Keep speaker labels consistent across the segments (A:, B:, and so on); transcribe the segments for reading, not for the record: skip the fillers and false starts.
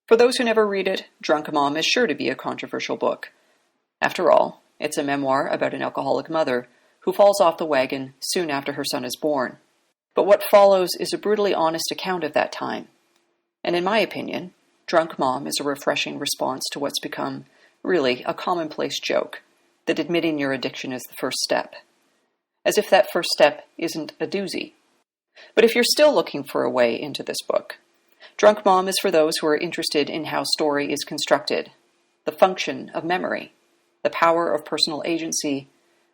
A: For those who never read it, Drunk Mom is sure to be a controversial book. After all, it's a memoir about an alcoholic mother who falls off the wagon soon after her son is born. But what follows is a brutally honest account of that time. And in my opinion, Drunk Mom is a refreshing response to what's become, really, a commonplace joke, that admitting your addiction is the first step. As if that first step isn't a doozy. But if you're still looking for a way into this book, Drunk Mom is for those who are interested in how story is constructed, the function of memory, the power of personal agency,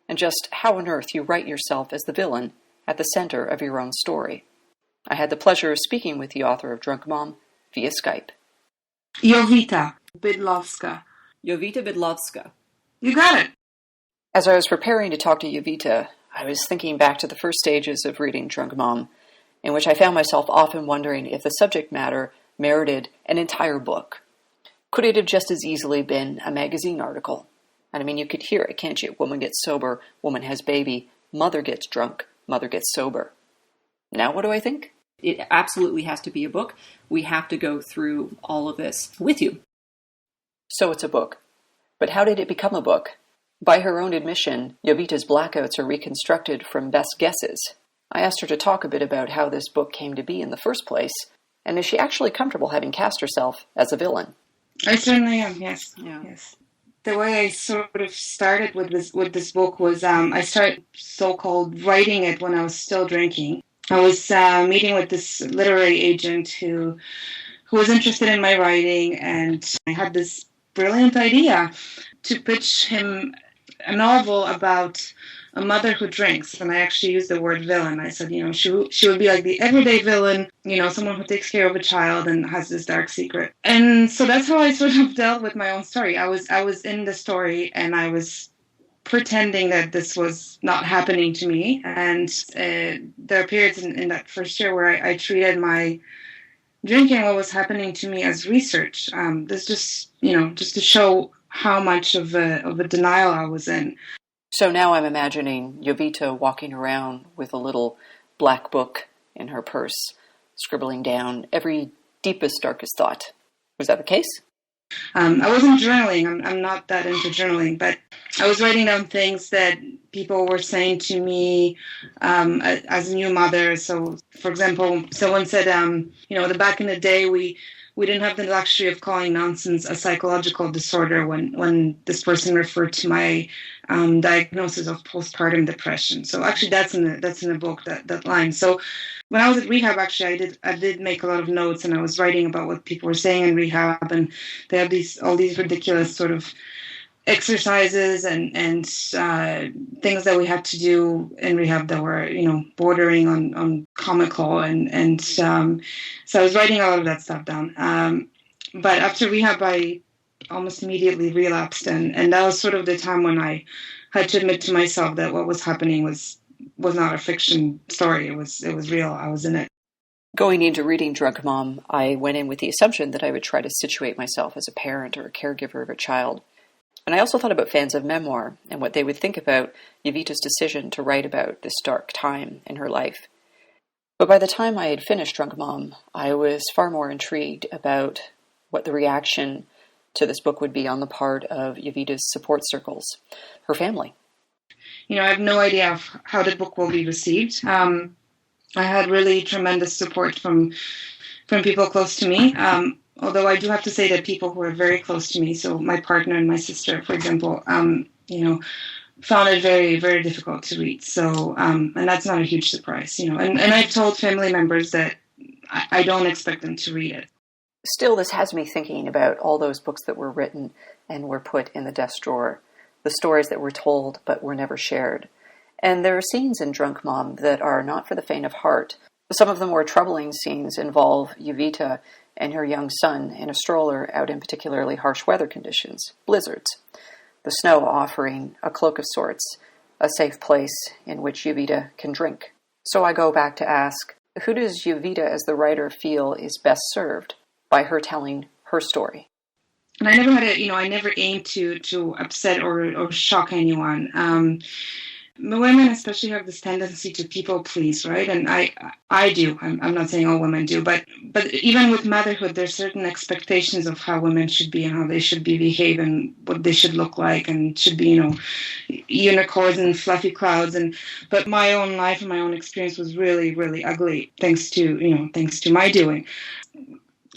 A: and just how on earth you write yourself as the villain at the center of your own story. I had the pleasure of speaking with the author of Drunk Mom via Skype.
B: Jowita Bydlowska.
A: Jowita Bydlowska.
B: You got it.
A: As I was preparing to talk to Jowita, I was thinking back to the first stages of reading Drunk Mom, in which I found myself often wondering if the subject matter merited an entire book. Could it have just as easily been a magazine article? And I mean, you could hear it, can't you? Woman gets sober, woman has baby, mother gets drunk, mother gets sober. Now what do I think? It absolutely has to be a book. We have to go through all of this with you. So it's a book. But how did it become a book? By her own admission, Jowita's blackouts are reconstructed from best guesses. I asked her to talk a bit about how this book came to be in the first place, and is she actually comfortable having cast herself as a villain?
B: I certainly am, yes.
A: Yeah.
B: Yes. The way I sort of started with this book was I started so-called writing it when I was still drinking. I was meeting with this literary agent who was interested in my writing, and I had this brilliant idea to pitch him a novel about a mother who drinks, and I actually used the word villain. I said, she would be like the everyday villain, someone who takes care of a child and has this dark secret. And so that's how I sort of dealt with my own story. I was in the story, and I was pretending that this was not happening to me. And there are periods in that first year where I treated my drinking, what was happening to me, as research. This just to show how much of a denial I was in.
A: So now I'm imagining Jowita walking around with a little black book in her purse, scribbling down every deepest, darkest thought. Was that the case?
B: I wasn't journaling. I'm not that into journaling, but I was writing down things that people were saying to me as a new mother. So, for example, someone said, back in the day, we didn't have the luxury of calling nonsense a psychological disorder when this person referred to my diagnosis of postpartum depression. So actually, that's in the book, that line. So when I was at rehab, actually, I did make a lot of notes, and I was writing about what people were saying in rehab, and they have all these ridiculous sort of exercises and things that we had to do in rehab that were, bordering on comical, and so I was writing a lot of that stuff down. But after rehab, I almost immediately relapsed, and that was sort of the time when I had to admit to myself that what was happening was not a fiction story. It was real. I was in it.
A: Going into reading Drunk Mom, I went in with the assumption that I would try to situate myself as a parent or a caregiver of a child. And I also thought about fans of memoir and what they would think about Jowita's decision to write about this dark time in her life. But by the time I had finished Drunk Mom, I was far more intrigued about what the reaction to this book would be on the part of Jowita's support circles, her family.
B: I have no idea how the book will be received. I had really tremendous support from people close to me. Although I do have to say that people who are very close to me, so my partner and my sister, for example, found it very, very difficult to read. So, and that's not a huge surprise, And I've told family members that I don't expect them to read it.
A: Still, this has me thinking about all those books that were written and were put in the desk drawer, the stories that were told but were never shared. And there are scenes in Drunk Mom that are not for the faint of heart. Some of the more troubling scenes involve Jowita and her young son in a stroller out in particularly harsh weather conditions, blizzards, the snow offering a cloak of sorts, a safe place in which Jowita can drink. So I go back to ask, who does Jowita as the writer feel is best served by her telling her story?
B: And I never had I never aimed to upset or shock anyone. women especially have this tendency to people please, right? And I do. I'm not saying all women do, but even with motherhood, there's certain expectations of how women should be and how they should be behave and what they should look like and should be, unicorns and fluffy clouds. But my own life and my own experience was really, really ugly, thanks to my doing.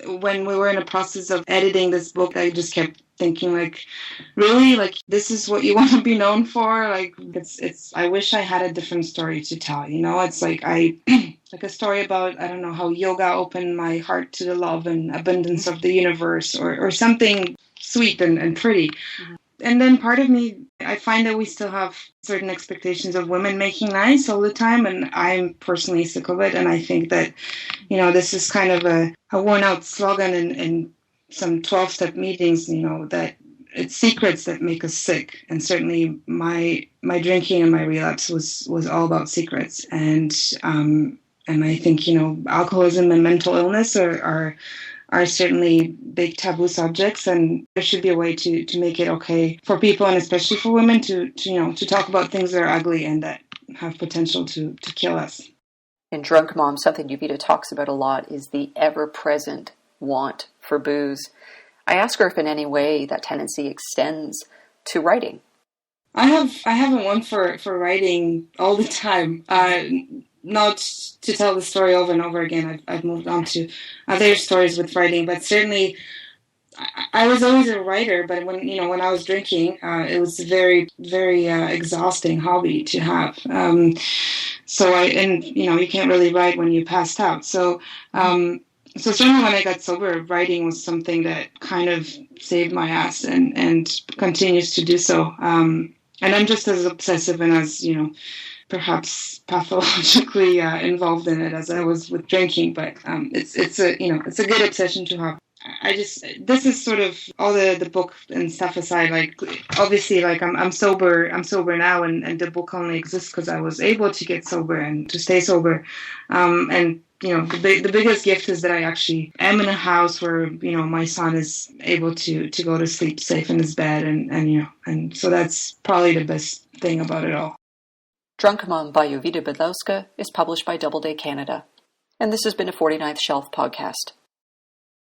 B: When we were in the process of editing this book, I just kept thinking, really, this is what you want to be known for? It's I wish I had a different story to tell. It's like like a story about, I don't know, how yoga opened my heart to the love and abundance of the universe, or something sweet and pretty. Mm-hmm. And then part of me, I find that we still have certain expectations of women making nice all the time, and I'm personally sick of it. And I think that, this is kind of a worn-out slogan in some 12-step meetings, that it's secrets that make us sick. And certainly my drinking and my relapse was all about secrets. And I think, alcoholism and mental illness are certainly big taboo subjects, and there should be a way to make it okay for people, and especially for women, to talk about things that are ugly and that have potential to kill us.
A: In Drunk Mom, something Jowita talks about a lot is the ever-present want for booze. I ask her if in any way that tendency extends to writing.
B: I have a want for writing all the time. Not to tell the story over and over again. I've moved on to other stories with writing, but certainly I was always a writer. But when I was drinking, it was a very, very exhausting hobby to have. You can't really write when you passed out. So certainly when I got sober, writing was something that kind of saved my ass and continues to do so. And I'm just as obsessive and as, perhaps pathologically involved in it as I was with drinking, but it's a good obsession to have. This is sort of all the book and stuff aside. Obviously, I'm sober now, and the book only exists because I was able to get sober and to stay sober. And the biggest gift is that I actually am in a house where my son is able to go to sleep safe in his bed, and so that's probably the best thing about it all.
A: Drunk Mom by Jowita Bydlowska is published by Doubleday Canada, and this has been a 49th Shelf podcast.